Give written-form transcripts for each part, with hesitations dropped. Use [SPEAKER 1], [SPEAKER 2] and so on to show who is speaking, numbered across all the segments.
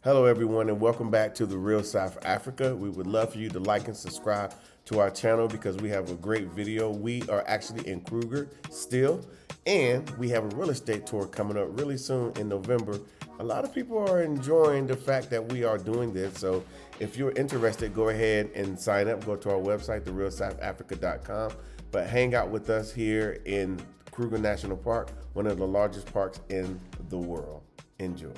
[SPEAKER 1] Hello, everyone, and welcome back to the Real South Africa. We would love for you to like and subscribe to our channel because we have a great video. We are actually in Kruger still, and we have a real estate tour coming up really soon in November. A lot of people are enjoying the fact that we are doing this. So if you're interested, go ahead and sign up. Go to our website, therealsouthafrica.com. But hang out with us here in Kruger National Park, one of the largest parks in the world. Enjoy.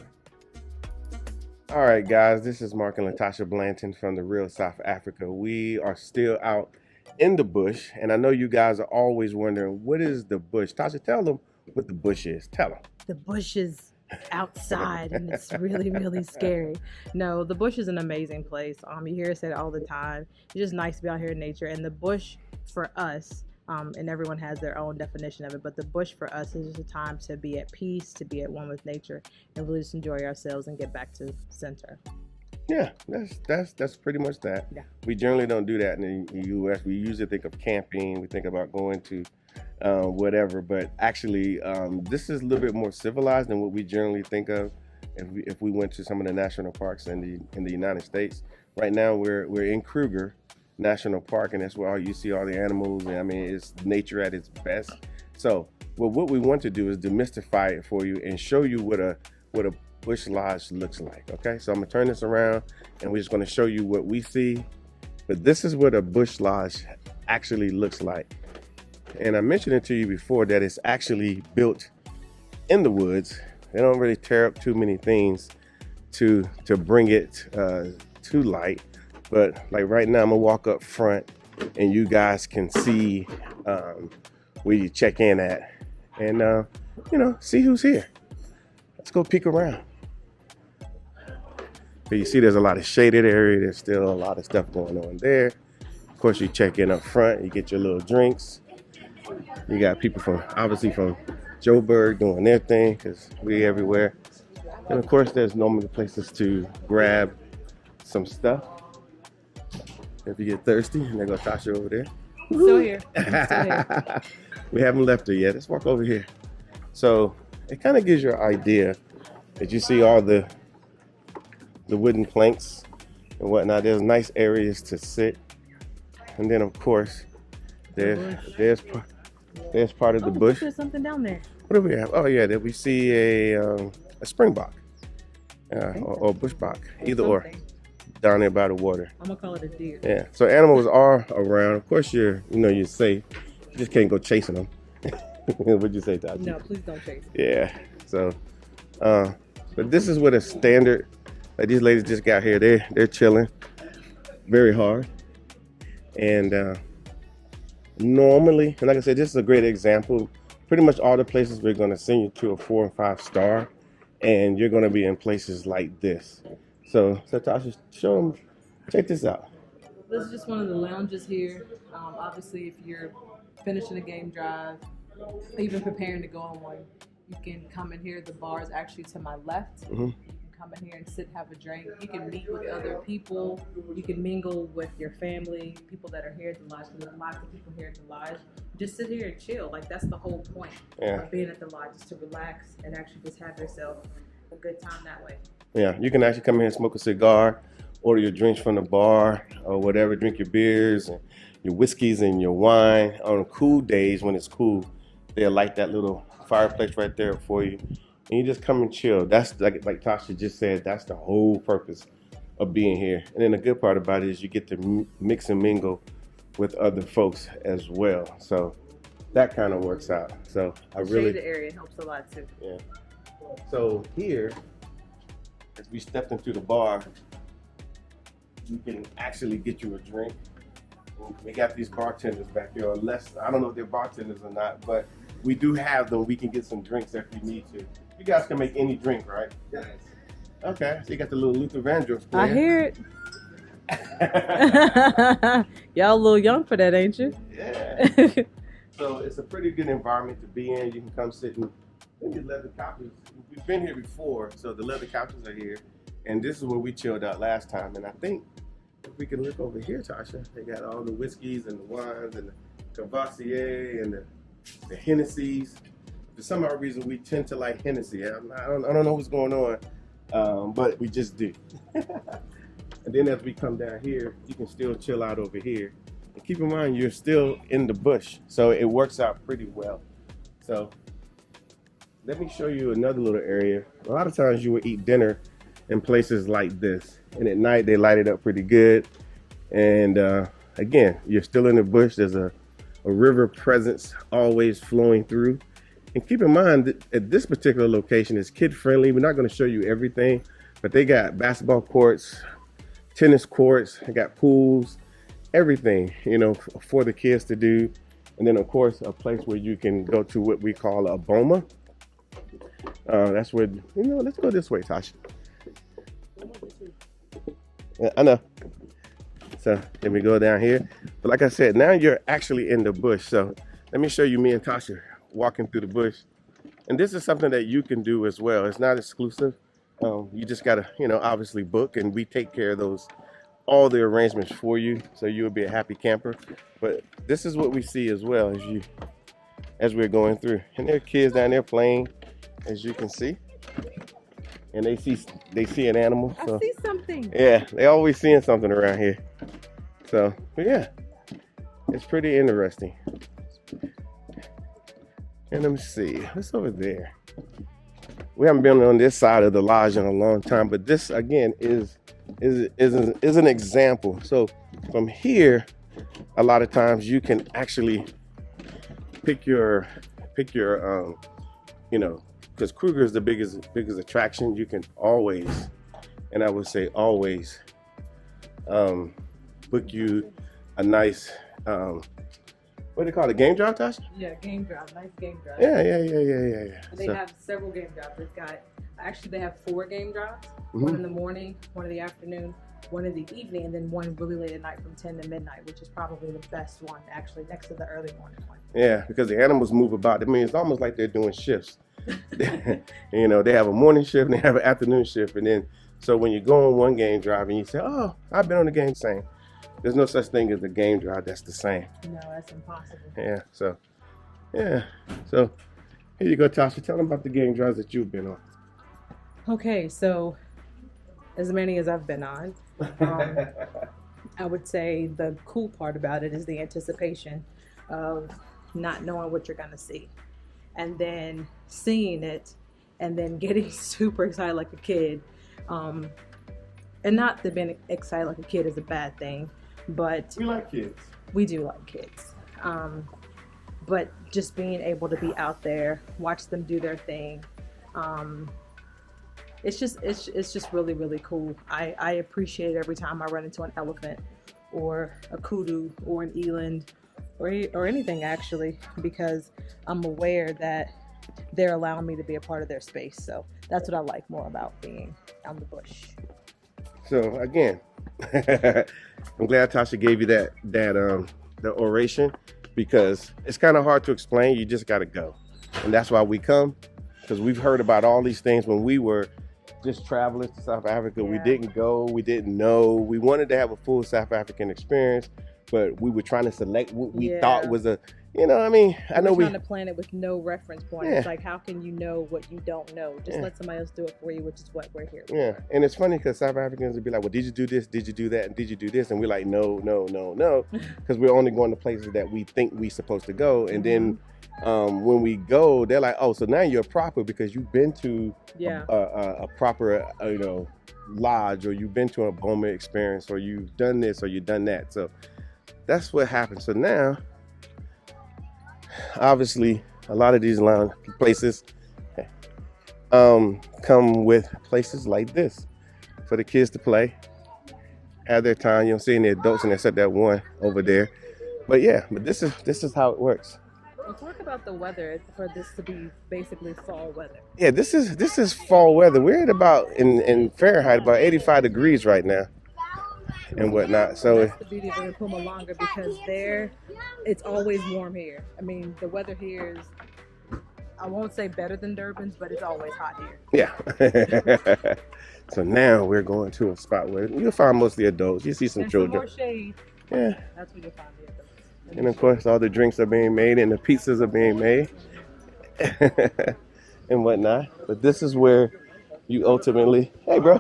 [SPEAKER 1] All right, guys, this is Mark and Latasha Blanton from the Real South Africa. We are still out in the bush, and I know you guys are always wondering, what is the bush? Tasha, tell them what the bush is. Tell them.
[SPEAKER 2] The bush is outside, and it's really, really scary. No, the bush is an amazing place. You hear us say it all the time. It's just nice to be out here in nature, and the bush for us, and everyone has their own definition of it, but the bush for us is just a time to be at peace, to be at one with nature, and really just enjoy ourselves and get back to center.
[SPEAKER 1] Yeah, that's pretty much that.
[SPEAKER 2] Yeah.
[SPEAKER 1] We generally don't do that in the U.S. We usually think of camping. We think about going to whatever, but actually, this is a little bit more civilized than what we generally think of if we went to some of the national parks in the United States. Right now, we're in Kruger National Park, and that's where you see all the animals, and I mean, it's nature at its best. So what we want to do is demystify it for you and show you what a bush lodge looks like. Okay, so I'm gonna turn this around and we're just gonna show you what we see, but this is what a bush lodge actually looks like. And I mentioned it to you before that it's actually built in the woods. They don't really tear up too many things to bring it to light. But like right now, I'm gonna walk up front and you guys can see where you check in at and see who's here. Let's go peek around. So you see there's a lot of shaded area. There's still a lot of stuff going on there. Of course, you check in up front, you get your little drinks. You got people obviously from Joburg doing their thing because we everywhere. And of course, there's normally places to grab some stuff. If you get thirsty, and there goes Tasha over there.
[SPEAKER 2] Still here. Still here.
[SPEAKER 1] We haven't left her yet. Let's walk over here. So it kind of gives you an idea that you see all the wooden planks and whatnot. There's nice areas to sit, and then of course there's part of the bush.
[SPEAKER 2] There's something down there.
[SPEAKER 1] What do we have? Oh yeah, there we see a springbok or bushbok, either or. Down there by the water.
[SPEAKER 2] I'm gonna call it a deer.
[SPEAKER 1] Yeah. So animals are around. Of course, you're safe. You just can't go chasing them. What'd you say, Tati?
[SPEAKER 2] No, please don't chase.
[SPEAKER 1] Yeah. So, but this is what a standard. Like these ladies just got here. They're chilling, very hard, and normally, and like I said, this is a great example. Pretty much all the places we're gonna send you to a 4 and 5 star, and you're gonna be in places like this. So Tasha, show them, check this out.
[SPEAKER 2] This is just one of the lounges here. Obviously, if you're finishing a game drive, even preparing to go on one, you can come in here. The bar is actually to my left.
[SPEAKER 1] Mm-hmm.
[SPEAKER 2] You can come in here and sit, have a drink. You can meet with other people. You can mingle with your family, people that are here at the lodge. There's lots of people here at the lodge. Just sit here and chill. Like, that's the whole point of being at the lodge, is to relax and actually just have yourself a good time that way.
[SPEAKER 1] Yeah, you can actually come in here and smoke a cigar, order your drinks from the bar or whatever, drink your beers and your whiskeys and your wine. On cool days when it's cool, they'll light that little fireplace right there for you. And you just come and chill. That's like Tasha just said, that's the whole purpose of being here. And then the good part about it is you get to mix and mingle with other folks as well. So that kind of works out. So
[SPEAKER 2] The shaded area helps a lot too.
[SPEAKER 1] Yeah. So here, as we stepped into the bar, you can actually get you a drink. We got these bartenders back here, unless, I don't know if they're bartenders or not, but we do have them. We can get some drinks if you need to. You guys can make any drink, right? Yes. Okay, so you got the little Luther Vandross there.
[SPEAKER 2] I hear it. Y'all a little young for that, ain't you?
[SPEAKER 1] Yeah. So it's a pretty good environment to be in. You can come sit and get leather couches. We've been here before, so the leather couches are here. And this is where we chilled out last time. And I think if we can look over here, Tasha, they got all the whiskeys and the wines and the Cavassier and the Hennessy's. For some odd reason, we tend to like Hennessy. I don't know what's going on. but we just do. And then as we come down here, you can still chill out over here. And keep in mind, you're still in the bush, so it works out pretty well. So let me show you another little area. A lot of times you will eat dinner in places like this, and at night they light it up pretty good. And again, you're still in the bush. There's a river presence always flowing through. And keep in mind that at this particular location is kid friendly. We're not going to show you everything, but they got basketball courts, tennis courts, they got pools, everything, you know, for the kids to do. And then of course, a place where you can go to what we call a boma. That's where, you know, let's go this way, Tasha. Yeah, I know. So let me go down here. But like I said, now you're actually in the bush. So let me show you me and Tasha walking through the bush. And this is something that you can do as well. It's not exclusive. You just gotta, you know, obviously book, and we take care of all the arrangements for you, so you'll be a happy camper. But this is what we see as well as we're going through. And there are kids down there playing, as you can see. And they see an animal. So,
[SPEAKER 2] I see something.
[SPEAKER 1] Yeah, they always seeing something around here. So, but yeah, it's pretty interesting. And let me see, what's over there? We haven't been on this side of the lodge in a long time, but this again is an example. So from here, a lot of times you can actually pick your you know, because Kruger is the biggest attraction. You can always, and I would say always, book you a nice what do they call it? Game drive, Tasha?
[SPEAKER 2] Yeah, game drive. Nice game drive.
[SPEAKER 1] Yeah.
[SPEAKER 2] They have several game drives. They have 4 game drives.
[SPEAKER 1] Mm-hmm.
[SPEAKER 2] One in the morning, one in the afternoon, one in the evening, and then one really late at night from 10 to midnight, which is probably the best one, actually, next to the early morning one.
[SPEAKER 1] Yeah, because the animals move about. I mean, it's almost like they're doing shifts. You know, they have a morning shift and they have an afternoon shift. And then, so when you go on one game drive and you say, oh, I've been on the game same. There's no such thing as a game drive that's the same.
[SPEAKER 2] No, that's impossible.
[SPEAKER 1] Yeah, so here you go, Tasha. Tell them about the game drives that you've been on.
[SPEAKER 2] Okay, so as many as I've been on, I would say the cool part about it is the anticipation of not knowing what you're gonna see, and then seeing it, and then getting super excited like a kid. And not that being excited like a kid is a bad thing, but
[SPEAKER 1] we like kids.
[SPEAKER 2] We do like kids. But just being able to be out there, watch them do their thing. It's just really, really cool. I appreciate it every time I run into an elephant or a kudu or an eland or anything actually, because I'm aware that they're allowing me to be a part of their space. So that's what I like more about being out in the bush.
[SPEAKER 1] So again, I'm glad Tasha gave you the oration, because it's kind of hard to explain. You just got to go, and that's why we come, because we've heard about all these things when we were just travelers to South Africa. Yeah. We didn't go, we didn't know. We wanted to have a full South African experience, but we were trying to select what we thought was a, you know, I mean, I know we're trying to plan it with no reference point. Yeah. It's like, how can you know what you don't know? Just let somebody else do it for you, which is what we're here for. Yeah, and it's funny because South Africans would be like, well, did you do this? Did you do that? And did you do this? And we're like, no, because we're only going to places that we think we're supposed to go. And then when we go, they're like, oh, so now you're proper because you've been to a proper, you know, lodge, or you've been to a Boma experience, or you've done this, or you've done that. So that's what happens. So now, obviously, a lot of these places come with places like this for the kids to play, have their time. You know, seeing the adults, and except that one over there. But yeah, but this is how it works.
[SPEAKER 2] Well, talk about the weather for this to be basically fall weather.
[SPEAKER 1] Yeah, this is fall weather. We're at about in Fahrenheit about 85 degrees right now, and whatnot. So
[SPEAKER 2] that's the beauty of Mpumalanga, because it's always warm here. I mean, the weather here is, I won't say better than Durban's, but it's always hot here.
[SPEAKER 1] Yeah. So now we're going to a spot where you'll find mostly adults. You see some children.
[SPEAKER 2] More shade.
[SPEAKER 1] Yeah.
[SPEAKER 2] That's where you'll find the adults.
[SPEAKER 1] And of course, all the drinks are being made and the pizzas are being made and whatnot. But this is where you ultimately. Hey, bro.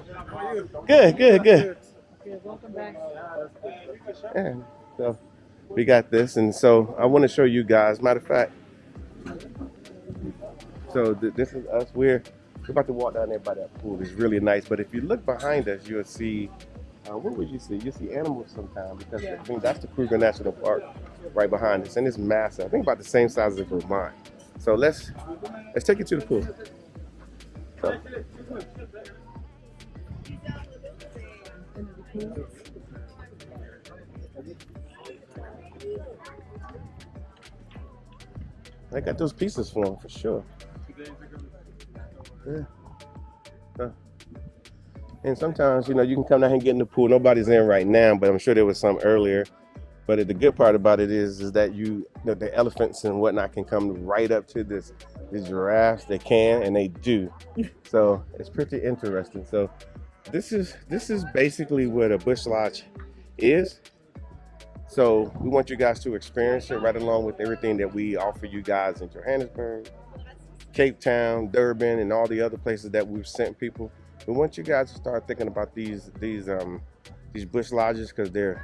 [SPEAKER 1] Good, good, good.
[SPEAKER 2] Welcome back.
[SPEAKER 1] Yeah. So we got this, and so I want to show you guys. Matter of fact, so this is us. We're about to walk down there by that pool. It's really nice. But if you look behind us, you'll see. What would you see? You see animals sometimes because I mean that's the Kruger National Park right behind us, and it's massive. I think about the same size as Vermont. So let's take you to the pool. So, I got those pieces flowing for sure. Yeah. And sometimes, you know, you can come down here and get in the pool. Nobody's in right now, but I'm sure there was some earlier. But the good part about it is that you know, the elephants and whatnot can come right up to these giraffes. They can, and they do. So it's pretty interesting. So this is basically what a bush lodge is. So we want you guys to experience it right along with everything that we offer you guys in Johannesburg, Cape Town, Durban, and all the other places that we've sent people. We want you guys to start thinking about these bush lodges because they're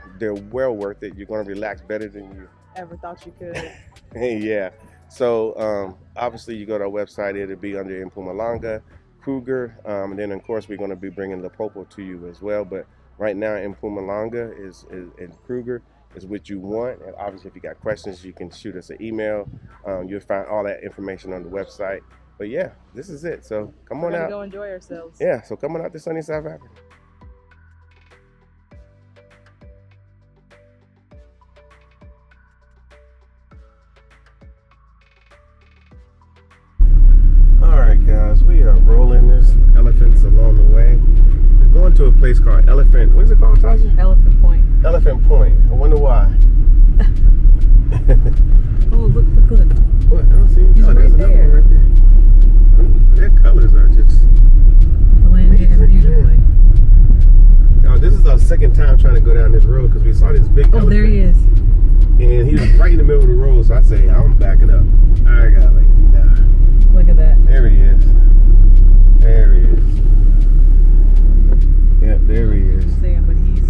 [SPEAKER 1] well worth it. You're going to relax better than you
[SPEAKER 2] ever thought you could.
[SPEAKER 1] Yeah. So obviously you go to our website. It'll be under Mpumalanga, Kruger, and then of course we're going to be bringing Limpopo to you as well. But right now Mpumalanga is in Kruger is what you want. And obviously if you got questions, you can shoot us an email. You'll find all that information on the website. But yeah, this is it. So come on out.
[SPEAKER 2] Go enjoy ourselves.
[SPEAKER 1] Yeah. So come on out to sunny South Africa. Alright guys, we are rolling. There's elephants along the way. We're going to a place called Elephant. What is it called, Tasha?
[SPEAKER 2] Elephant Point.
[SPEAKER 1] Elephant Point. I wonder why.
[SPEAKER 2] Oh, look.
[SPEAKER 1] What? I don't see any.
[SPEAKER 2] He's
[SPEAKER 1] Oh, there's
[SPEAKER 2] right
[SPEAKER 1] another
[SPEAKER 2] there.
[SPEAKER 1] one right there. Their colors are just
[SPEAKER 2] Blending beautifully.
[SPEAKER 1] Oh, this is our second time trying to go down this road because we saw this big elephant.
[SPEAKER 2] Oh, there he is.
[SPEAKER 1] And he was right in the middle of the road, so I say, I'm backing up. I got like, nah.
[SPEAKER 2] Look at that.
[SPEAKER 1] There he is. There he is. Yep, there he is.
[SPEAKER 2] Sam, but he's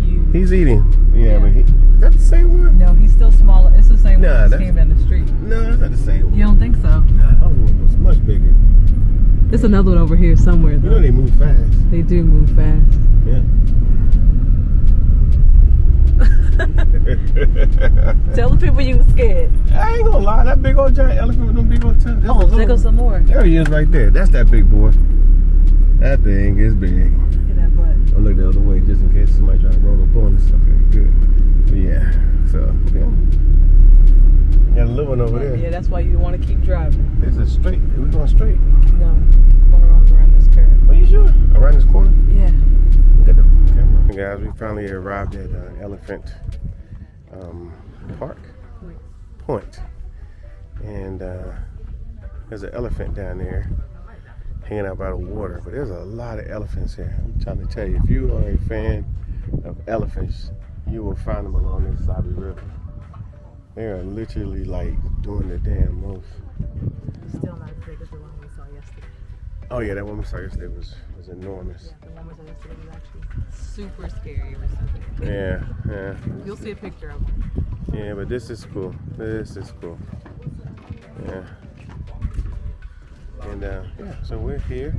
[SPEAKER 2] huge.
[SPEAKER 1] He's eating. Yeah, but is that the same one?
[SPEAKER 2] No, he's still smaller. It's the same one that came down the street.
[SPEAKER 1] No, that's not the same one.
[SPEAKER 2] You don't think so?
[SPEAKER 1] Nah, the other one was much bigger.
[SPEAKER 2] There's another one over here somewhere, though.
[SPEAKER 1] You know they move fast.
[SPEAKER 2] They do move fast.
[SPEAKER 1] Yeah.
[SPEAKER 2] Tell the people you were scared.
[SPEAKER 1] I ain't gonna lie, that big old giant elephant with them big old tongues.
[SPEAKER 2] Oh, there goes some more.
[SPEAKER 1] There he is right there. That's that big boy. That thing is big.
[SPEAKER 2] Look at that butt.
[SPEAKER 1] I'll look the other way just in case somebody trying to roll up on us. Okay, good. But yeah, so, yeah. Got a little one over there.
[SPEAKER 2] Yeah, that's why you want to keep driving.
[SPEAKER 1] This is straight. Are we going straight?
[SPEAKER 2] No, going around this curve.
[SPEAKER 1] Are you sure? Around this corner?
[SPEAKER 2] Yeah.
[SPEAKER 1] Look at the camera. Hey guys, we finally arrived at Elephant Point. And there's an elephant down there hanging out by the water. But there's a lot of elephants here. I'm trying to tell you, if you are a fan of elephants, you will find them along this side of the river. They are literally like doing the damn most.
[SPEAKER 2] Still not as big as the one we saw yesterday.
[SPEAKER 1] Oh yeah, that one we saw yesterday was enormous.
[SPEAKER 2] Yeah, the one we saw yesterday was actually super scary or something.
[SPEAKER 1] Yeah.
[SPEAKER 2] You'll see a picture of them.
[SPEAKER 1] Yeah, but this is cool. This is cool. Yeah. And yeah, so we're here.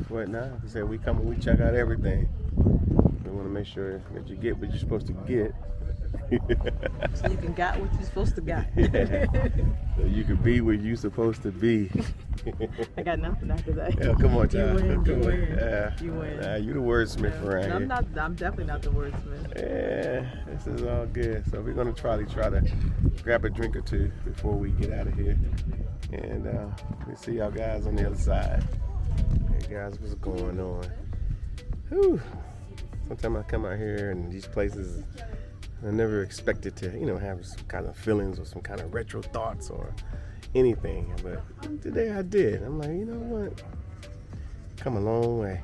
[SPEAKER 1] What now? Like I said, we come and we check out everything. We want to make sure that you get what you're supposed to get.
[SPEAKER 2] So you can got what you're supposed to got.
[SPEAKER 1] Yeah. So you can be where you're supposed to be.
[SPEAKER 2] I got nothing after that.
[SPEAKER 1] Yeah, come on, child.
[SPEAKER 2] You win.
[SPEAKER 1] Come
[SPEAKER 2] You
[SPEAKER 1] on.
[SPEAKER 2] win.
[SPEAKER 1] Yeah.
[SPEAKER 2] You win.
[SPEAKER 1] You the wordsmith around here.
[SPEAKER 2] I'm definitely not the wordsmith.
[SPEAKER 1] Yeah, this is all good. So we're gonna try to grab a drink or two before we get out of here, and we see y'all guys on the other side. Hey guys, what's going on? Whew. Sometimes I come out here and these places, I never expected to, have some kind of feelings or some kind of retro thoughts or anything. But today I did. I'm like, you know what? Come a long way.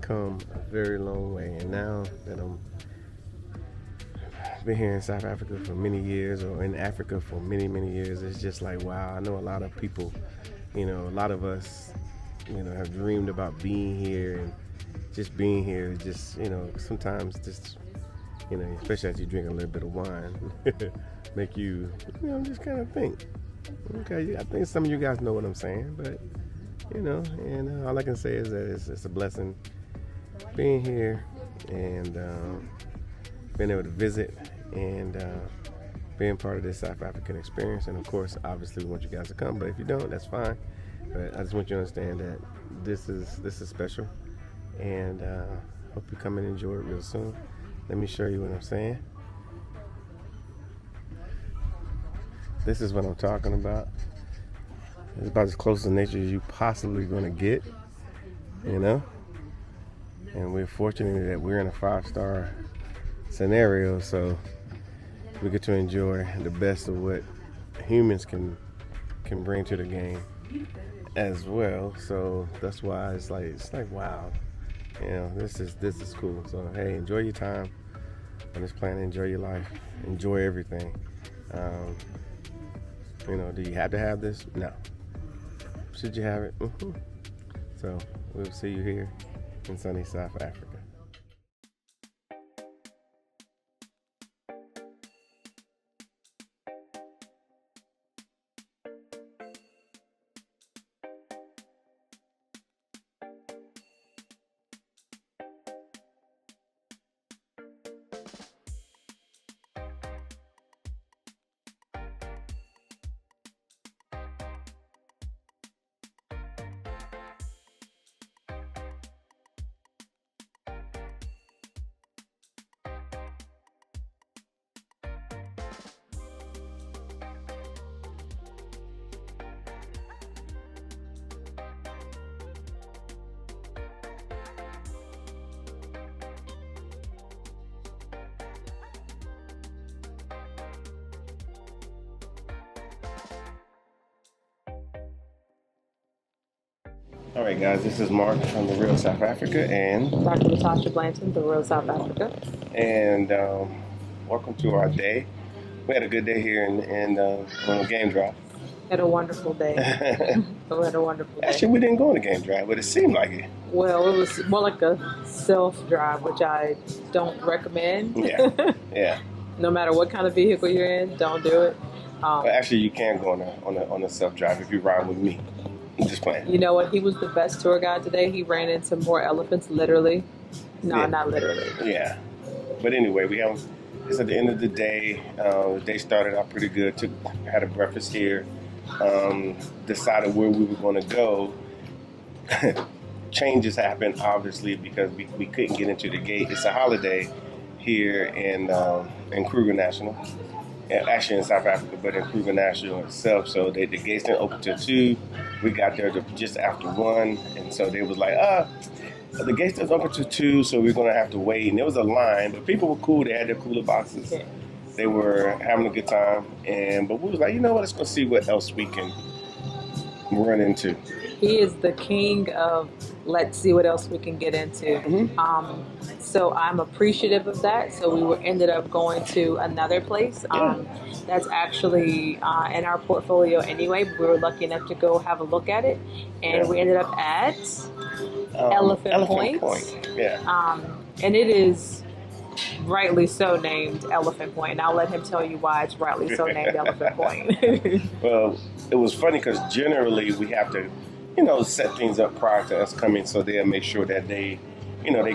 [SPEAKER 1] Come a very long way. And now that I've been here in South Africa for many years, or in Africa for many, many years, it's just like, wow, I know a lot of people, a lot of us have dreamed about being here, and just being here. Just sometimes just especially as you drink a little bit of wine, make you just kind of think. Okay, I think some of you guys know what I'm saying, but and all I can say is that it's a blessing being here and being able to visit and being part of this South African experience. And of course, obviously, we want you guys to come. But if you don't, that's fine. But I just want you to understand that this is special, and hope you come and enjoy it real soon. Let me show you what I'm saying. This is what I'm talking about. It's about as close to nature as you possibly going to get, And we're fortunate that we're in a 5-star scenario, so we get to enjoy the best of what humans can bring to the game as well. So that's why it's like wow, this is cool. So hey, enjoy your time on this planet, enjoy your life, enjoy everything. Do you have to have this? No. Should you have it? Mm-hmm. So we'll see you here in sunny South Africa. All right, guys, this is Mark from the Real South Africa and
[SPEAKER 2] Dr. Natasha Blanton, the Real South Africa.
[SPEAKER 1] And welcome to our day. We had a good day here in on a game drive.
[SPEAKER 2] Had a wonderful day. We had a wonderful day.
[SPEAKER 1] Actually, we didn't go on a game drive, but it seemed like it.
[SPEAKER 2] Well, it was more like a self-drive, which I don't recommend.
[SPEAKER 1] Yeah.
[SPEAKER 2] No matter what kind of vehicle you're in, don't do it.
[SPEAKER 1] But actually, you can go on a self-drive if you ride with me. I'm just playing.
[SPEAKER 2] You know what? He was the best tour guide today. He ran into more elephants, literally. No,
[SPEAKER 1] Yeah.
[SPEAKER 2] not literally.
[SPEAKER 1] Yeah. But anyway, it's at the end of the day. The day started out pretty good. Had a breakfast here. Decided where we were going to go. Changes happened, obviously, because we couldn't get into the gate. It's a holiday here in Kruger National. Actually in South Africa, but in Kruger National itself. So the gates didn't open till 2. We got there just after 1. And so they was like, the gates didn't open till 2, so we're going to have to wait. And there was a line, but people were cool. They had their cooler boxes.
[SPEAKER 2] Yeah.
[SPEAKER 1] They were having a good time. But we was like, you know what, let's go see what else we can run into.
[SPEAKER 2] He is the king of let's see what else we can get into.
[SPEAKER 1] Mm-hmm.
[SPEAKER 2] So I'm appreciative of that. So we ended up going to another place that's actually in our portfolio anyway. We were lucky enough to go have a look at it. And we ended up at Elephant Point.
[SPEAKER 1] Yeah.
[SPEAKER 2] And it is rightly so named Elephant Point. And I'll let him tell you why it's rightly so named Elephant Point.
[SPEAKER 1] Well, it was funny because generally we have to, set things up prior to us coming, so they'll make sure that they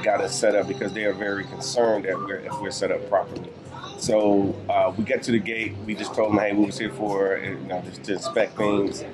[SPEAKER 1] got us set up because they are very concerned that if we're set up properly. So we get to the gate. We just told them, hey, we was here for just to inspect things,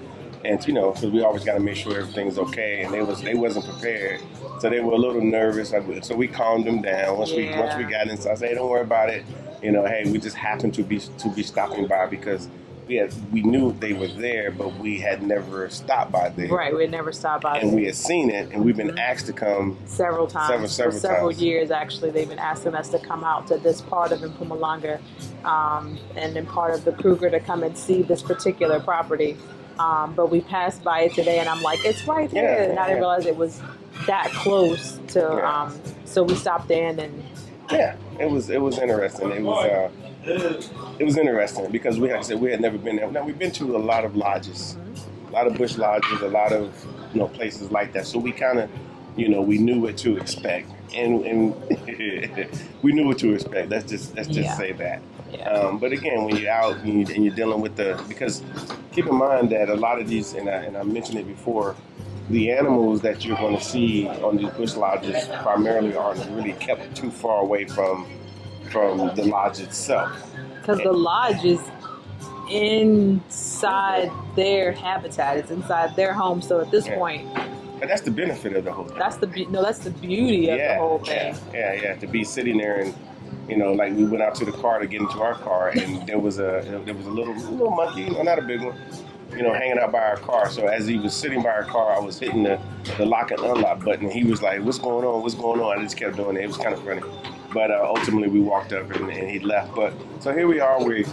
[SPEAKER 1] and because we always got to make sure everything's okay. And they wasn't prepared, so they were a little nervous. So we calmed them down once we got inside. I said, hey, don't worry about it. Hey, we just happened to be stopping by because we knew they were there, but we had never stopped by there.
[SPEAKER 2] Right, we had never stopped by
[SPEAKER 1] and we had seen it, and we've been asked to come
[SPEAKER 2] several times.
[SPEAKER 1] Several
[SPEAKER 2] For several
[SPEAKER 1] times.
[SPEAKER 2] years, actually, they've been asking us to come out to this part of Mpumalanga and then part of the Kruger to come and see this particular property. But we passed by it today, and I'm like, it's right there. And I didn't realize it was that close to. So we stopped in, and
[SPEAKER 1] it was interesting. It was interesting because we had never been there. Now we've been to a lot of lodges, lot of bush lodges, a lot of places like that. So we kind of, we knew what to expect, and we knew what to expect. Let's just say that.
[SPEAKER 2] Yeah.
[SPEAKER 1] But again, when you're out and you're dealing with because keep in mind that a lot of these, and I mentioned it before, the animals that you're going to see on these bush lodges primarily aren't really kept too far away from the lodge itself.
[SPEAKER 2] Because the lodge is inside their habitat, it's inside their home. So at this point,
[SPEAKER 1] but that's the benefit of the whole thing.
[SPEAKER 2] That's the beauty of the whole thing.
[SPEAKER 1] Yeah. To be sitting there and like we went out to the car to get into our car, and there was a little monkey, not a big one, hanging out by our car. So as he was sitting by our car, I was hitting the lock and unlock button, and he was like, "What's going on? What's going on?" I just kept doing it. It was kind of funny. But ultimately, we walked up and he left. But so here we are. We're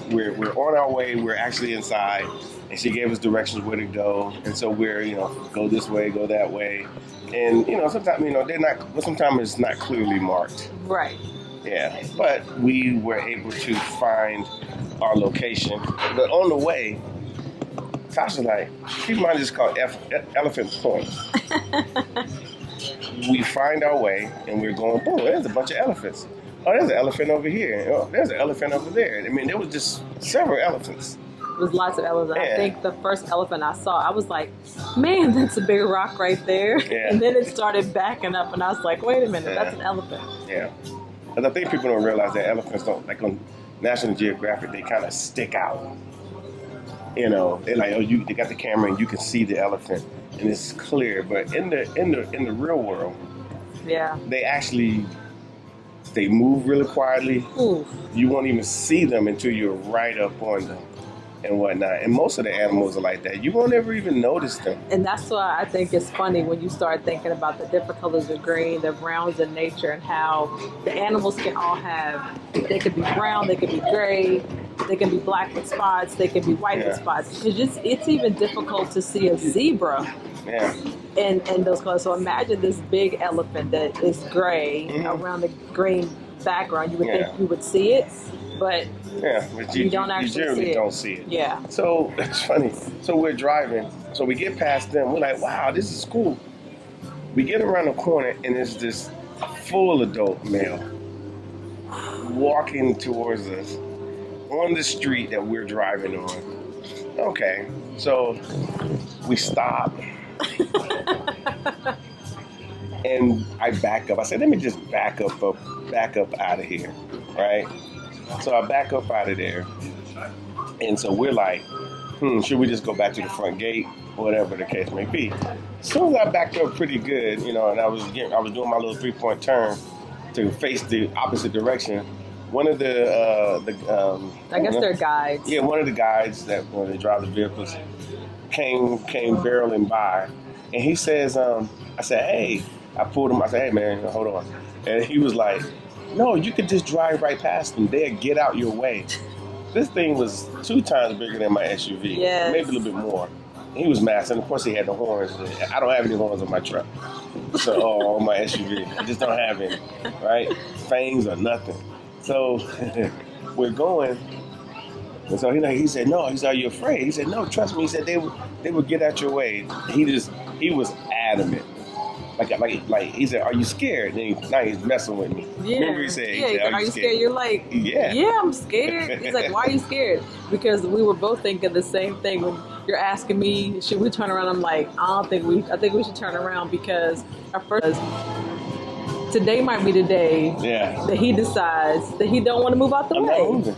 [SPEAKER 1] on our way. We're actually inside, and she gave us directions where to go. And so we're go this way, go that way, and sometimes they're not. But sometimes it's not clearly marked.
[SPEAKER 2] Right.
[SPEAKER 1] Yeah. But we were able to find our location. But on the way, Tasha's like, keep in mind this is called Elephant Point. We find our way, and we're going, boom, there's a bunch of elephants. Oh, there's an elephant over here. Oh, there's an elephant over there. I mean, there was just several elephants.
[SPEAKER 2] There was lots of elephants.
[SPEAKER 1] Yeah.
[SPEAKER 2] I think the first elephant I saw, I was like, man, that's a big rock right there.
[SPEAKER 1] Yeah.
[SPEAKER 2] And then it started backing up, and I was like, wait a minute, that's an elephant.
[SPEAKER 1] Yeah. Because I think people don't realize that elephants don't, like on National Geographic, they kind of stick out. They're like, they got the camera and you can see the elephant and it's clear. But in the real world,
[SPEAKER 2] yeah,
[SPEAKER 1] they move really quietly.
[SPEAKER 2] Oof.
[SPEAKER 1] You won't even see them until you're right up on them and whatnot. And most of the animals are like that. You won't ever even notice them.
[SPEAKER 2] And that's why I think it's funny when you start thinking about the different colors of green, the browns in nature, and how the animals can all they could be brown, they could be gray, they can be black with spots, they can be white with spots. It's even difficult to see a zebra in those colors. So imagine this big elephant that is gray around the green background. You would think you would see it, but you don't actually see it.
[SPEAKER 1] Don't see it.
[SPEAKER 2] Yeah.
[SPEAKER 1] So it's funny. So we're driving. So we get past them. We're like, wow, this is cool. We get around the corner, and it's this full adult male walking towards us on the street that we're driving on. Okay, so we stop. And I back up. I said, let me just back up out of here, right? So I back up out of there. And so we're like, should we just go back to the front gate? Whatever the case may be. As soon as I backed up pretty good, and I was doing my little 3-point turn to face the opposite direction. One of
[SPEAKER 2] I guess they're guides.
[SPEAKER 1] Yeah, one of the guides that they drive the vehicles came barreling by, and he says, I said, hey, I pulled him. I said, hey man, hold on, and he was like, no, you could just drive right past them. They'll get out your way. This thing was 2 times bigger than my SUV, maybe a little bit more. He was massive, and of course he had the horns. I don't have any horns on my truck, on my SUV. I just don't have any, right? Fangs or nothing. So we're going, and so he said, no. He said, are you afraid? He said, no, trust me. He said, they would get out your way. He was adamant. Like he said, are you scared? And now he's messing with me.
[SPEAKER 2] Yeah.
[SPEAKER 1] Remember he said,
[SPEAKER 2] are you scared? You're like, yeah, I'm scared. He's like, why are you scared? Because we were both thinking the same thing. When you're asking me, should we turn around? I'm like, I think we should turn around, because at first, today might be the day that he decides that he don't want to move out the way.
[SPEAKER 1] Not moving.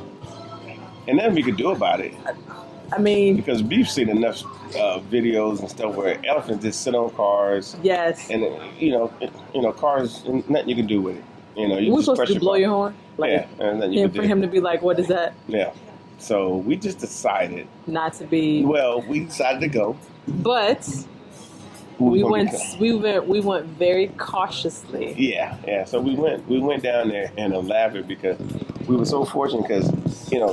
[SPEAKER 1] And nothing we could do about it.
[SPEAKER 2] I mean,
[SPEAKER 1] because we've seen enough videos and stuff where elephants just sit on cars.
[SPEAKER 2] Yes.
[SPEAKER 1] And cars, nothing you can do with it.
[SPEAKER 2] We're supposed to blow your horn.
[SPEAKER 1] And then you can
[SPEAKER 2] for him to be like, what is that?
[SPEAKER 1] Yeah. So we just decided
[SPEAKER 2] not to be.
[SPEAKER 1] Well, we decided to go,
[SPEAKER 2] but we went very cautiously.
[SPEAKER 1] Yeah. So we went down there, and I'm laughing because we were so fortunate because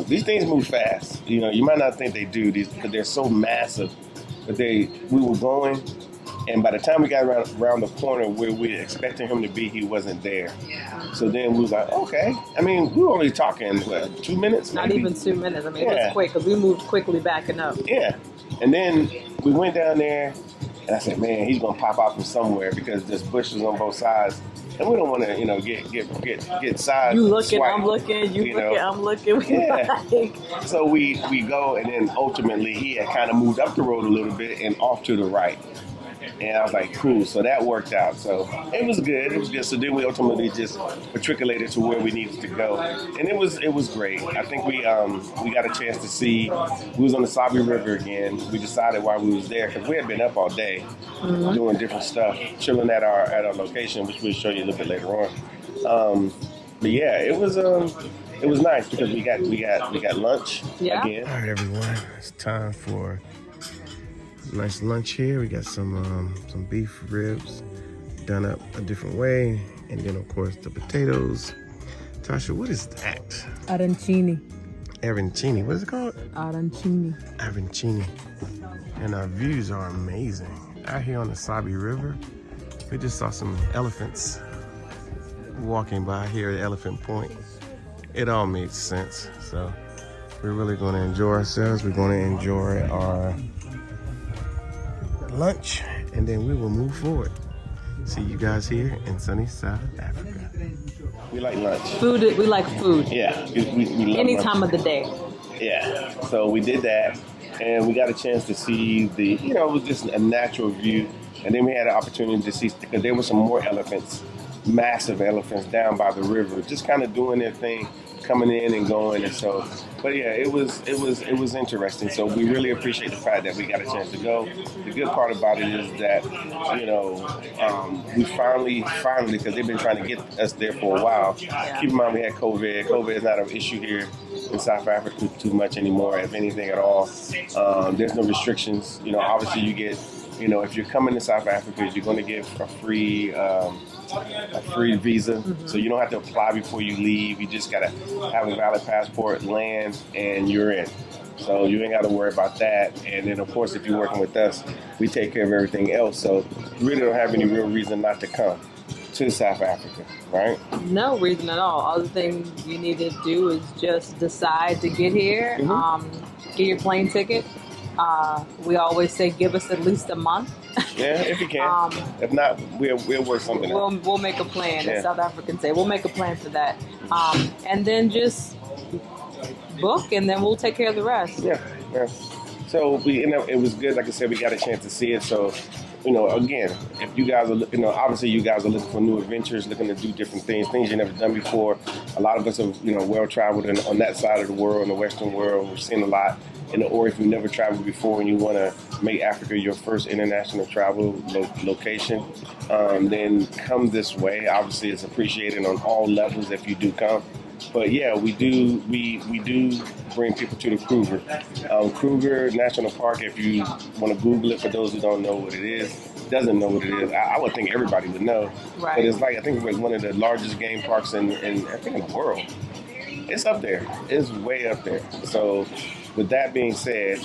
[SPEAKER 1] these things move fast. You might not think they do these because they're so massive, but we were going, and by the time we got around the corner where we were expecting him to be, he wasn't there. So then we was like, okay. I mean, we were only talking 2 minutes.
[SPEAKER 2] Not
[SPEAKER 1] maybe?
[SPEAKER 2] even 2 minutes. I mean, it was quick because we moved quickly backing up.
[SPEAKER 1] Yeah, and then we went down there, and I said, man, he's gonna pop out from somewhere because there's bushes on both sides, and we don't want to, get side.
[SPEAKER 2] You looking,
[SPEAKER 1] swiped,
[SPEAKER 2] I'm looking, you looking, I'm looking.
[SPEAKER 1] Yeah.
[SPEAKER 2] Like,
[SPEAKER 1] So we go, and then ultimately he had kind of moved up the road a little bit and off to the right. And I was like, cool. So that worked out. So it was good. It was good. So then we ultimately just matriculated to where we needed to go, and it was great. I think we got a chance to see. We was on the Sabi River again. We decided while we was there because we had been up all day doing different stuff, chilling at our location, which we'll show you a little bit later on. But yeah, it was nice because we got lunch again. All right, everyone, it's time for nice lunch here. We got some beef ribs done up a different way, and then of course the potatoes. Tasha, what is that?
[SPEAKER 2] arancini.
[SPEAKER 1] Arancini. What is it called?
[SPEAKER 2] Arancini.
[SPEAKER 1] Arancini. And our views are amazing. Out here on the Sabi River, we just saw some elephants walking by here at Elephant Point. It all made sense. So we're really going to enjoy ourselves. We're going to enjoy our lunch, and then we will move forward. See you guys here in sunny South Africa. We like lunch.
[SPEAKER 2] Food, we like food.
[SPEAKER 1] Yeah, we love
[SPEAKER 2] any
[SPEAKER 1] lunch.
[SPEAKER 2] time of the day.
[SPEAKER 1] Yeah, so we did that, and we got a chance to see it was just a natural view, and then we had an opportunity to see, because there were some more elephants, massive elephants down by the river, just kind of doing their thing, coming in and going, and so. But yeah, it was interesting. So we really appreciate the fact that we got a chance to go. The good part about it is that we finally, because they've been trying to get us there for a while. Keep in mind we had COVID. COVID is not an issue here in South Africa too much anymore, if anything at all. There's no restrictions. Obviously you get, if you're coming to South Africa, you're going to get a free visa. So you don't have to apply before you leave. You just got to have a valid passport, land, and you're in. So you ain't got to worry about that. And then, of course, if you're working with us, we take care of everything else. So you really don't have any real reason not to come to South Africa, right?
[SPEAKER 2] No reason at all. All the thing you need to do is just decide to get here, get your plane ticket. We always say give us at least a month.
[SPEAKER 1] Yeah, if you can. If not, we'll work something out.
[SPEAKER 2] We'll make a plan, as South Africans say. We'll make a plan for that. And then just book, and then we'll take care of the rest.
[SPEAKER 1] Yeah. So it was good. Like I said, we got a chance to see it. So, again, if you guys are, obviously you guys are looking for new adventures, looking to do different things you've never done before. A lot of us have, well traveled on that side of the world, in the Western world. We've seen a lot. Or if you've never traveled before and you want to make Africa your first international travel location, then come this way. Obviously, it's appreciated on all levels if you do come. But yeah, we do bring people to the Kruger. Kruger National Park, if you want to Google it, for those who don't know what it is, doesn't know what it is, I would think everybody would know.
[SPEAKER 2] Right.
[SPEAKER 1] But it's like, I think it's one of the largest game parks in the world. It's up there. It's way up there. So with that being said,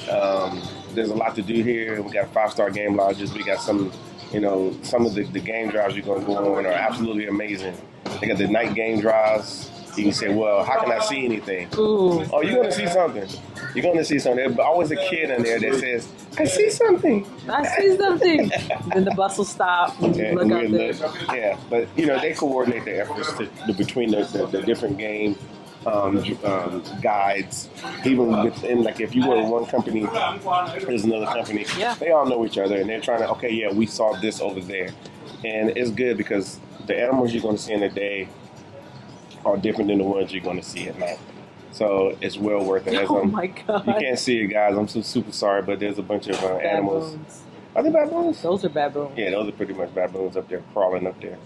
[SPEAKER 1] there's a lot to do here. We got 5-star game lodges. We got some of the game drives you're going to go on are absolutely amazing. They got the night game drives. You can say, well, how can I see anything?
[SPEAKER 2] Ooh.
[SPEAKER 1] Oh, you're going to see something. You're going to see something. There's always a kid in there that says, I see something.
[SPEAKER 2] I see something. Then the bus will stop. And look up there.
[SPEAKER 1] Yeah, but, they coordinate their efforts between the different game guides, even within, like if you were in one company, there's another company.
[SPEAKER 2] Yeah.
[SPEAKER 1] They all know each other, and they're trying to, we saw this over there, and it's good because the animals you're going to see in the day are different than the ones you're going to see at night. So it's well worth it.
[SPEAKER 2] Oh my God!
[SPEAKER 1] You can't see it, guys. I'm so super sorry, but there's a bunch of animals. Are they baboons?
[SPEAKER 2] Those are baboons.
[SPEAKER 1] Yeah, those are pretty much baboons up there, crawling up there.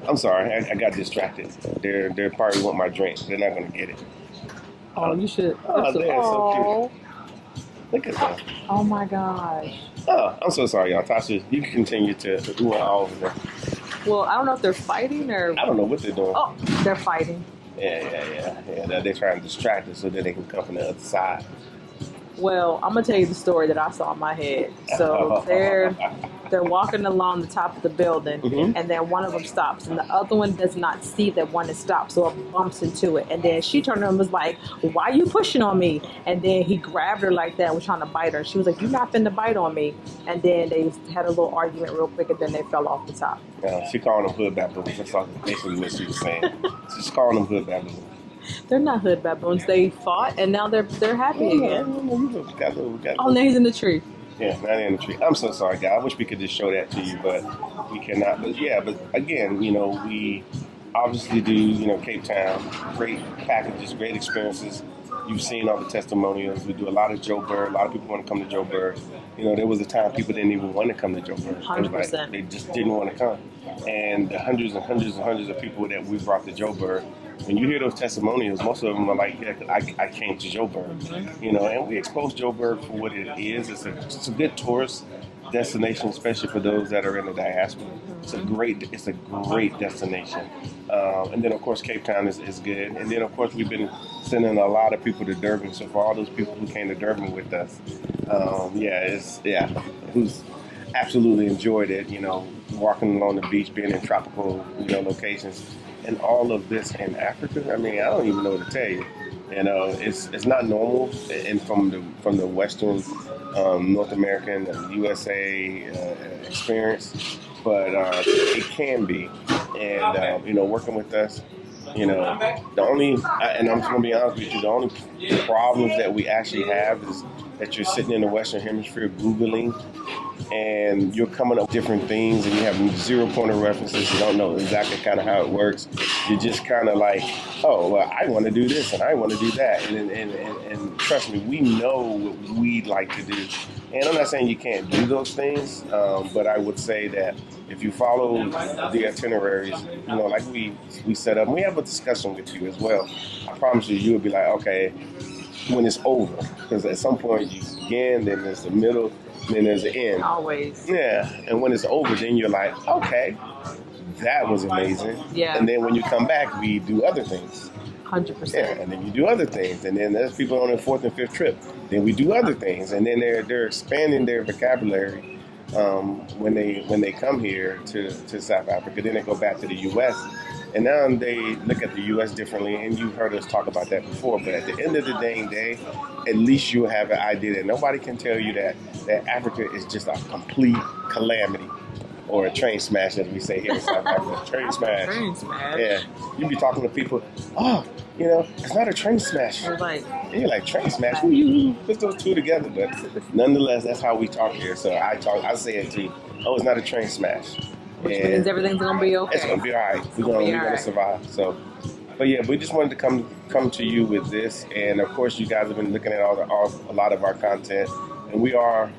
[SPEAKER 1] I'm sorry, I got distracted. They probably want my drink. They're not going to get it.
[SPEAKER 2] Oh, you should.
[SPEAKER 1] Oh, they're so cute. Look at that.
[SPEAKER 2] Oh my gosh.
[SPEAKER 1] Oh, I'm so sorry, y'all. Tasha, you can continue to do it all over there.
[SPEAKER 2] Well, I don't know if they're fighting or.
[SPEAKER 1] I don't know what they're doing.
[SPEAKER 2] Oh, they're fighting.
[SPEAKER 1] Yeah. They're trying to distract us so that they can come from the other side.
[SPEAKER 2] Well, I'm gonna tell you the story that I saw in my head. So they're walking along the top of the building,
[SPEAKER 1] Mhm.
[SPEAKER 2] and then one of them stops, and the other one does not see that one is stopped, so it bumps into it. And then she turned around and was like, "Why you pushing on me?" And then he grabbed her like that and was trying to bite her. She was like, "You're not finna bite on me." And then they had a little argument real quick, and then they fell off the top.
[SPEAKER 1] She calling them hood baboons. That's basically what she was saying. She's calling them hood baboons.
[SPEAKER 2] They're not hood baboons. They fought, and now they're happy again. Oh, now he's in the tree.
[SPEAKER 1] Yeah, not in the tree. I'm so sorry, guys. I wish we could just show that to you, but we cannot. But yeah, but again, we obviously do, Cape Town, great packages, great experiences. You've seen all the testimonials. We do a lot of Joe Bird. A lot of people want to come to Joe Bird. There was a time people didn't even want to come to Joe Bird.
[SPEAKER 2] 100%.
[SPEAKER 1] They just didn't want to come. And the hundreds and hundreds and hundreds of people that we brought to Joe Bird, when you hear those testimonials, most of them are like, yeah, I came to Joe Bird. And we expose Joe Bird for what it is. It's a good tourist destination, especially for those that are in the diaspora. It's a great destination. And then of course Cape Town is good. And then of course we've been sending a lot of people to Durban. So for all those people who came to Durban with us, who's absolutely enjoyed it. Walking along the beach, being in tropical locations, and all of this in Africa. I mean, I don't even know what to tell you. It's not normal, and from the Western North American USA experience, but it can be. And working with us, the only, and I'm just gonna be honest with you, the only problems that we actually have is that you're sitting in the Western Hemisphere Googling, and you're coming up with different things, and you have zero point of references. You don't know exactly kind of how it works. You're just kind of like, oh, well, I want to do this and I want to do that, and trust me, we know what we'd like to do. And I'm not saying you can't do those things, but I would say that if you follow the itineraries, like we set up, and we have a discussion with you as well. I promise you'll be like, okay, when it's over, because at some point you begin, then there's the middle, then there's the end.
[SPEAKER 2] Always.
[SPEAKER 1] Yeah, and when it's over, then you're like, okay, that was amazing.
[SPEAKER 2] Yeah.
[SPEAKER 1] And then when you come back, we do other things.
[SPEAKER 2] 100%.
[SPEAKER 1] Yeah, and then you do other things, and then there's people on their fourth and fifth trip. Then we do other things, and then they're expanding their vocabulary when they come here to South Africa. Then they go back to the U.S. And now they look at the U.S. differently, and you've heard us talk about that before. But at the end of the dang day, at least you'll have an idea that nobody can tell you that Africa is just a complete calamity. Or a train smash, as we say here in South Africa. Train smash.
[SPEAKER 2] Train smash.
[SPEAKER 1] Yeah. You be talking to people, it's not a train smash.
[SPEAKER 2] You're like,
[SPEAKER 1] and you're like, train smash? Who you put those two together? But nonetheless, that's how we talk here. So I say it to you, oh, it's not a train smash.
[SPEAKER 2] Which means everything's going to be okay.
[SPEAKER 1] It's going to be all right. We're going to survive. So, but yeah, we just wanted to come to you with this. And of course, you guys have been looking at a lot of our content. And we are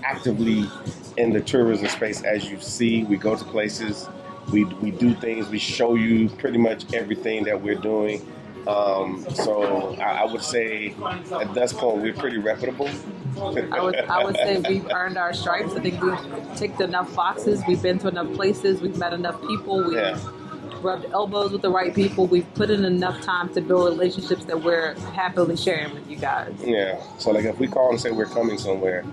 [SPEAKER 1] actively in the tourism space, as you see. We go to places, we do things, we show you pretty much everything that we're doing. So I would say at this point we're pretty reputable.
[SPEAKER 2] I would say we've earned our stripes. I think we've ticked enough boxes. We've been to enough places. We've met enough people. We've rubbed elbows with the right people. We've put in enough time to build relationships that we're happily sharing with you guys.
[SPEAKER 1] Yeah. So like if we call and say we're coming somewhere,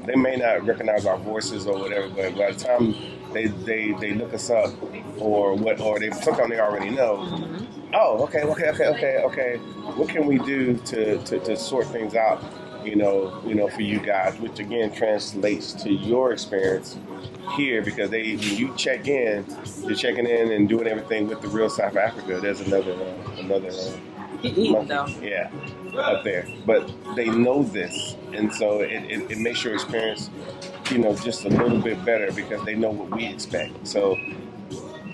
[SPEAKER 1] they may not recognize our voices or whatever, but by the time they look us up or sometimes they already know. Mm-hmm. Oh, okay. What can we do to sort things out? For you guys, which again translates to your experience here, because when you check in, you're checking in and doing everything with the real South Africa. There's another monkey, yeah, up there. But they know this, and so it makes your experience, just a little bit better because they know what we expect. So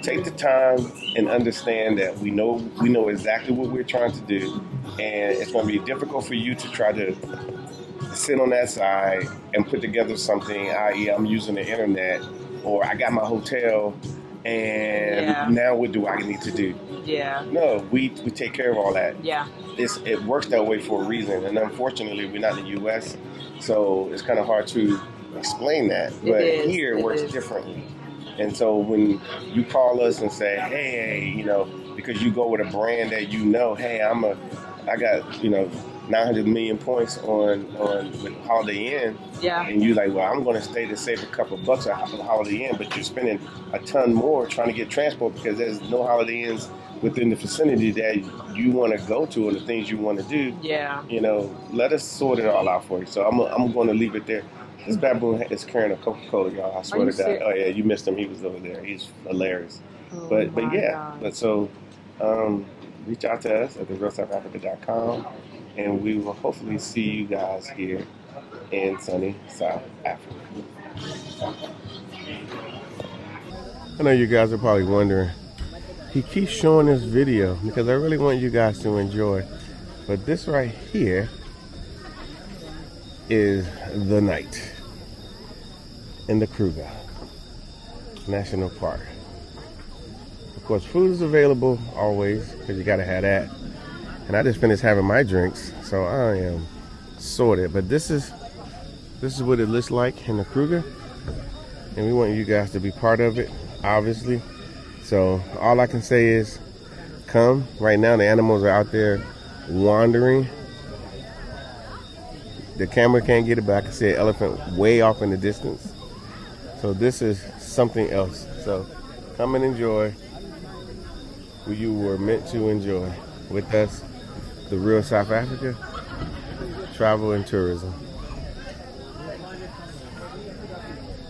[SPEAKER 1] take the time and understand that we know exactly what we're trying to do, and it's going to be difficult for you to try to sit on that side and put together something, i.e. I'm using the internet, or I got my hotel, and now what do I need to do?
[SPEAKER 2] Yeah.
[SPEAKER 1] No, we take care of all that.
[SPEAKER 2] Yeah.
[SPEAKER 1] It works that way for a reason, and unfortunately we're not in the U.S., so it's kind of hard to explain that. But here it works differently. And so when you call us and say, hey, because you go with a brand that hey, I got, 900 million points on with Holiday Inn,
[SPEAKER 2] Yeah.
[SPEAKER 1] and you like, well, I'm going to stay to save a couple bucks at Holiday Inn, but you're spending a ton more trying to get transport because there's no Holiday Inns within the vicinity that you want to go to and the things you want to do.
[SPEAKER 2] Yeah.
[SPEAKER 1] Let us sort it all out for you. So I'm going to leave it there. This baboon is carrying a Coca-Cola, y'all. I swear to God. Oh yeah, you missed him. He was over there. He's hilarious.
[SPEAKER 2] Oh,
[SPEAKER 1] but
[SPEAKER 2] my
[SPEAKER 1] yeah,
[SPEAKER 2] God.
[SPEAKER 1] but so reach out to us at therealsouthafrica.com, and we will hopefully see you guys here in sunny South Africa. I know you guys are probably wondering, he keeps showing this video because I really want you guys to enjoy. But this right here is the night in the Kruger National Park. Of course, food is available always because you gotta have that. And I just finished having my drinks, so I am sorted. But this is what it looks like in the Kruger, and we want you guys to be part of it, obviously. So all I can say is, come. Right now, the animals are out there wandering. The camera can't get it, but I can see an elephant way off in the distance. So this is something else. So come and enjoy what you were meant to enjoy with us, the real South Africa, travel and tourism.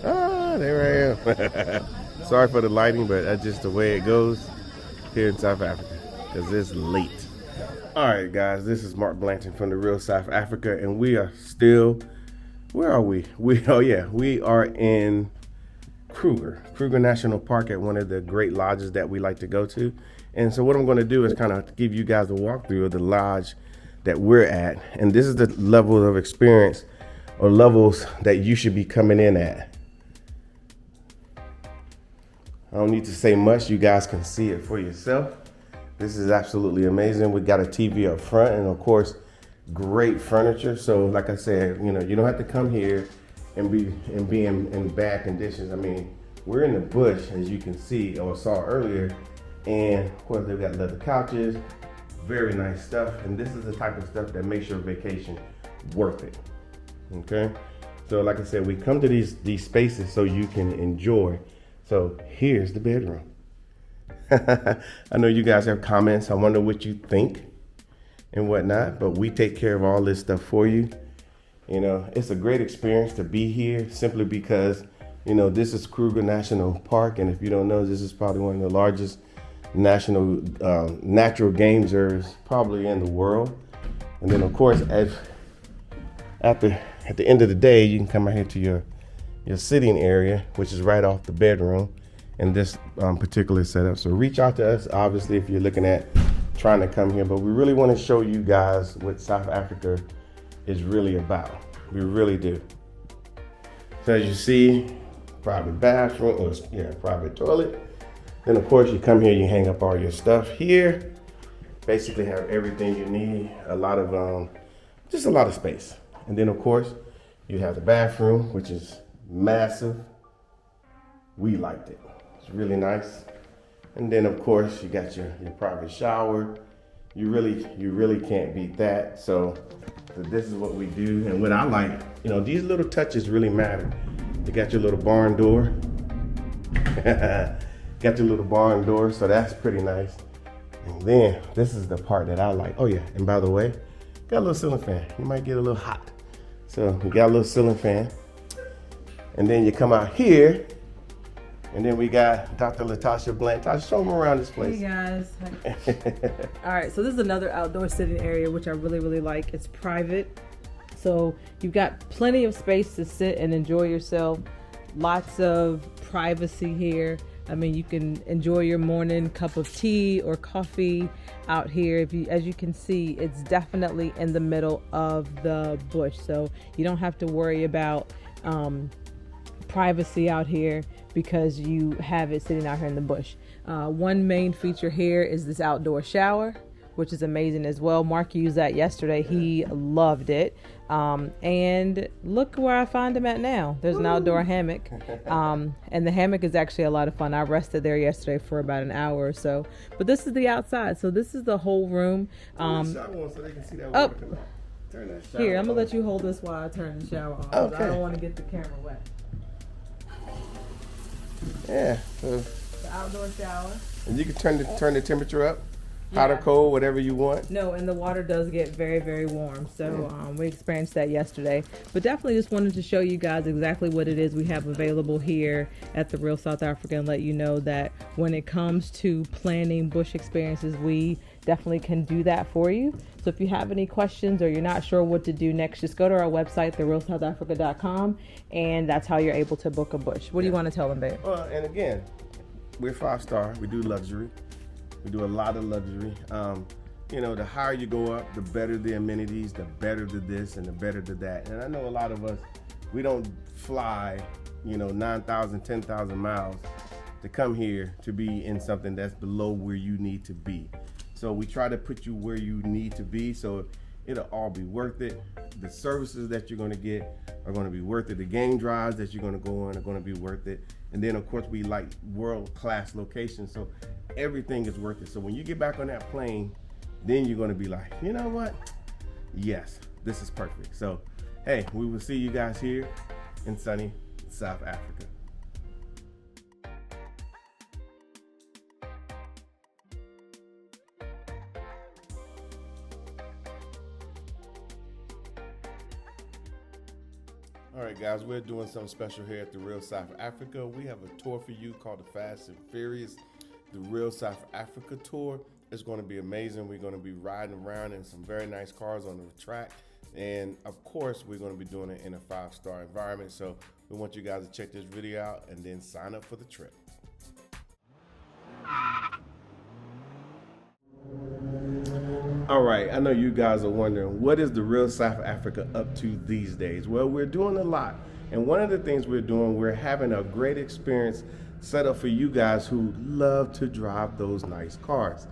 [SPEAKER 1] Ah, there I am. Sorry for the lighting, but that's just the way it goes here in South Africa because it's late. All right, guys, this is Mark Blanton from the Real South Africa, and we are still, where are we? We are in Kruger National Park at one of the great lodges that we like to go to. And so what I'm going to do is kind of give you guys a walkthrough of the lodge that we're at. And this is the level of experience or levels that you should be coming in at. I don't need to say much. You guys can see it for yourself. This is absolutely amazing. We got a TV up front and of course, great furniture. So like I said, you don't have to come here and be in bad conditions. I mean, we're in the bush, as you can see or saw earlier. And of course, they've got leather couches, very nice stuff. And this is the type of stuff that makes your vacation worth it. Okay. So like I said, we come to these spaces so you can enjoy. So here's the bedroom. I know you guys have comments. I wonder what you think and whatnot, but we take care of all this stuff for you. It's a great experience to be here simply because, this is Kruger National Park. And if you don't know, this is probably one of the largest national natural game reserves probably in the world. And then of course, at the end of the day, you can come out here to your sitting area, which is right off the bedroom in this particular setup. So reach out to us, obviously, if you're looking at trying to come here, but we really want to show you guys what South Africa is really about. We really do. So as you see, private bathroom, private toilet. Then of course you come here, you hang up all your stuff here. Basically have everything you need, just a lot of space. And then of course you have the bathroom, which is massive. We liked it. It's really nice. And then of course you got your private shower. You really can't beat that. So this is what we do. And what I like, these little touches really matter. You got your little barn door. Got your little barn door, so that's pretty nice. And then this is the part that I like. Oh yeah, and by the way, got a little ceiling fan. You might get a little hot. So we got a little ceiling fan. And then you come out here, and then we got Dr. Latasha Blank. Tasha, show them around this place.
[SPEAKER 2] Hey guys. All right, so this is another outdoor sitting area, which I really, really like. It's private. So you've got plenty of space to sit and enjoy yourself. Lots of privacy here. I mean, you can enjoy your morning cup of tea or coffee out here. As you can see, it's definitely in the middle of the bush. So you don't have to worry about privacy out here because you have it sitting out here in the bush. One main feature here is this outdoor shower, which is amazing as well. Mark used that yesterday. He loved it. And look where I find him at now. There's an outdoor hammock. And the hammock is actually a lot of fun. I rested there yesterday for about an hour or so. But this is the outside. So this is the whole room.
[SPEAKER 1] So they can see that turn that shower
[SPEAKER 2] Here, I'm gonna
[SPEAKER 1] on.
[SPEAKER 2] let you hold this while I turn the shower on. 'Cause I
[SPEAKER 1] Okay.
[SPEAKER 2] don't want to get the camera wet.
[SPEAKER 1] Yeah. So,
[SPEAKER 2] The outdoor shower.
[SPEAKER 1] and you can turn the temperature up, hot or
[SPEAKER 2] Yeah.
[SPEAKER 1] cold, whatever you want.
[SPEAKER 2] No, and the water does get very, very warm. So we experienced that yesterday. But definitely just wanted to show you guys exactly what it is we have available here at the Real South Africa and let you know that when it comes to planning bush experiences, we definitely can do that for you. So if you have any questions or you're not sure what to do next, just go to our website, therealsouthafrica.com, and that's how you're able to book a bush. What do you want to tell them, babe?
[SPEAKER 1] Well, and again, we're 5-star. We do luxury. We do a lot of luxury. You know, the higher you go up, the better the amenities, the better the this, and the better the that. And I know a lot of us, we don't fly, 9,000, 10,000 miles to come here to be in something that's below where you need to be. So we try to put you where you need to be, so it'll all be worth it. The services that you're gonna get are gonna be worth it. The game drives that you're gonna go on are gonna be worth it. And then of course we like world-class locations, so everything is worth it. So when you get back on that plane, then you're gonna be like, you know what? Yes, this is perfect. So, hey, we will see you guys here in sunny South Africa. All right, guys, we're doing something special here at the Real South Africa. We have a tour for you called the Fast and Furious, the Real South Africa tour. It's going to be amazing. We're going to be riding around in some very nice cars on the track. And of course, we're going to be doing it in a 5-star environment. So we want you guys to check this video out and then sign up for the trip. All right, I know you guys are wondering, what is the Real South Africa up to these days? Well, we're doing a lot. And one of the things we're doing, we're having a great experience set up for you guys who love to drive those nice cars.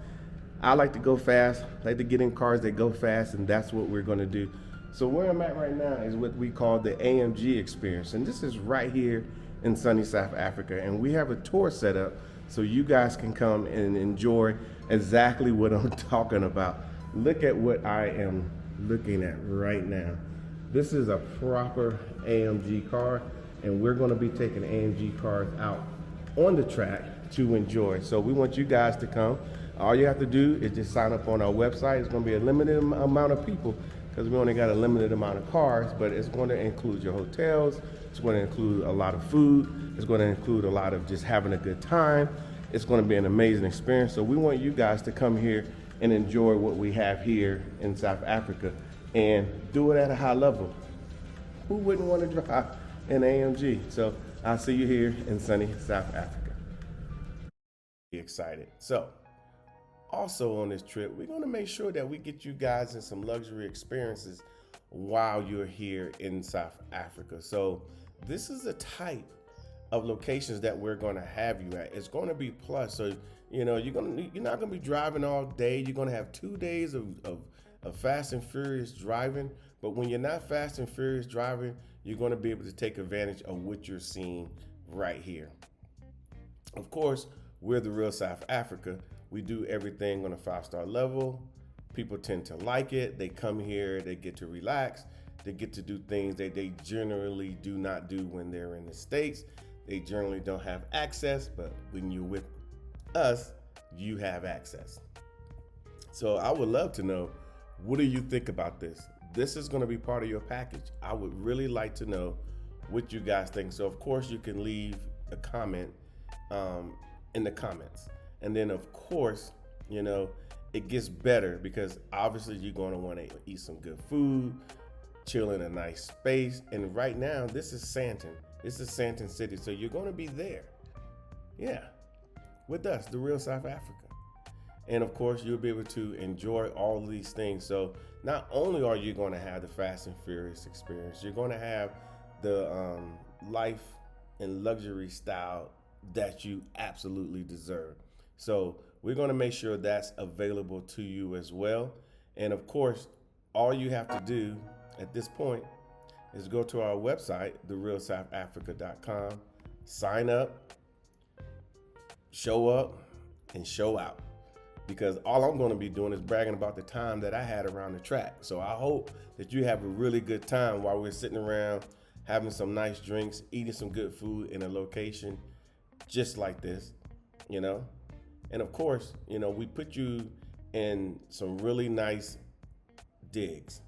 [SPEAKER 1] I like to go fast, I like to get in cars that go fast, and that's what we're gonna do. So where I'm at right now is what we call the AMG experience. And this is right here in sunny South Africa. And we have a tour set up so you guys can come and enjoy exactly what I'm talking about. Look at what I am looking at right now. This is a proper AMG car, and we're gonna be taking AMG cars out on the track to enjoy. So we want you guys to come. All you have to do is just sign up on our website. It's gonna be a limited amount of people because we only got a limited amount of cars, but it's going to include your hotels. It's going to include a lot of food. It's going to include a lot of just having a good time. It's going to be an amazing experience. So we want you guys to come here and enjoy what we have here in South Africa and do it at a high level. Who wouldn't want to drive an AMG? So I'll see you here in sunny South Africa. Be excited. So also on this trip, we're going to make sure that we get you guys in some luxury experiences while you're here in South Africa. So this is the type of locations that we're going to have you at. It's going to be plus. So you're not going to be driving all day. You're going to have 2 days of fast and furious driving. But when you're not fast and furious driving, you're going to be able to take advantage of what you're seeing right here. Of course, we're the Real South Africa. We do everything on a 5-star level. People tend to like it. They come here, they get to relax. They get to do things that they generally do not do when they're in the States. They generally don't have access, but when you're with us, you have access. So I would love to know, what do you think about this? This is going to be part of your package. I would really like to know what you guys think. So of course you can leave a comment in the comments. And then of course, it gets better because obviously you're going to want to eat some good food, chill in a nice space. And right now, this is Sandton. This is Sandton City. So you're going to be there. Yeah. With us, the Real South Africa. And of course, you'll be able to enjoy all of these things. So not only are you going to have the Fast and Furious experience, you're going to have the life and luxury style that you absolutely deserve. So we're going to make sure that's available to you as well. And of course, all you have to do at this point is go to our website, therealsouthafrica.com, sign up, show up, and show out. because all I'm going to be doing is bragging about the time that I had around the track. So I hope that you have a really good time while we're sitting around having some nice drinks, eating some good food in a location just like this, you know. And of course, you know, we put you in some really nice digs.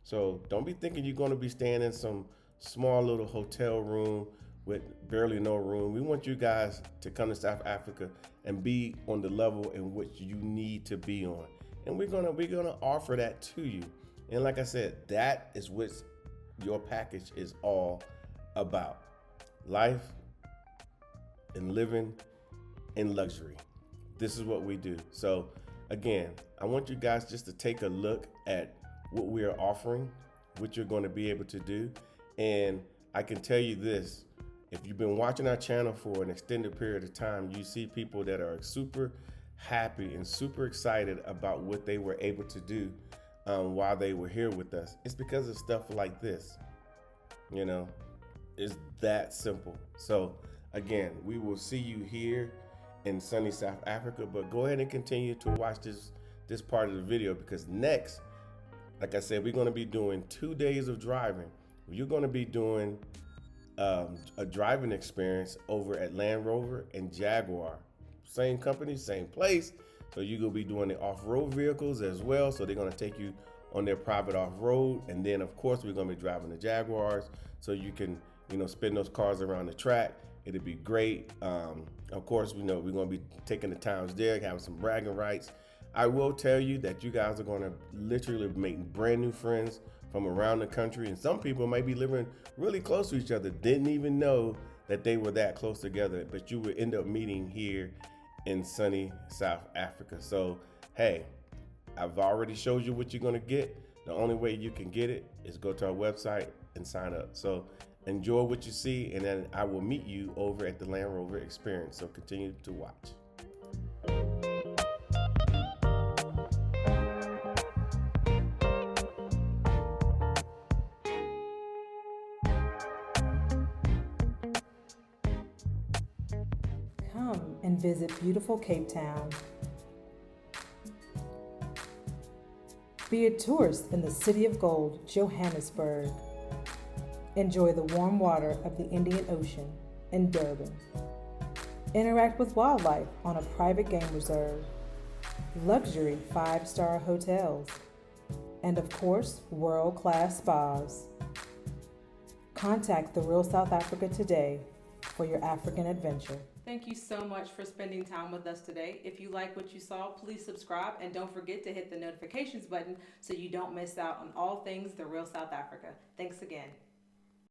[SPEAKER 1] So don't be thinking you're going to be staying in some small little hotel room with barely no room. We want you guys to come to South Africa and be on the level in which you need to be on. And we're gonna offer that to you. And like I said, that is what your package is all about. Life and living in luxury. This is what we do. So again, I want you guys just to take a look at what we are offering, what you're going to be able to do. And I can tell you this, if you've been watching our channel for an extended period of time, you see people that are super happy and super excited about what they were able to do while they were here with us. It's because of stuff like this, you know, it's that simple. So again, we will see you here in sunny South Africa, but go ahead and continue to watch this part of the video, because next, like I said, we're going to be doing 2 days of driving. You're going to be doing a driving experience over at Land Rover and Jaguar. Same company, same place. So you're going to be doing the off-road vehicles as well. So they're going to take you on their private off-road. And then, of course, we're going to be driving the Jaguars so you can, you know, spin those cars around the track. It'll be great. Of course, we know we're going to be taking the times there, having some bragging rights. I will tell you that you guys are going to literally make brand new friends from around the country. And some people might be living really close to each other, didn't even know that they were that close together, but you would end up meeting here in sunny South Africa. So, hey, I've already showed you what you're going to get. The only way you can get it is go to our website and sign up. So enjoy what you see, and then I will meet you over at the Land Rover experience. So continue to watch.
[SPEAKER 2] Come and visit beautiful Cape Town. Be a tourist in the City of Gold, Johannesburg. Enjoy the warm water of the Indian Ocean in Durban. Interact with wildlife on a private game reserve. Luxury 5-star hotels. And of course, world-class spas. Contact The Real South Africa today for your African adventure. Thank you so much for spending time with us today. If you like what you saw, please subscribe and don't forget to hit the notifications button so you don't miss out on all things The Real South Africa. Thanks again.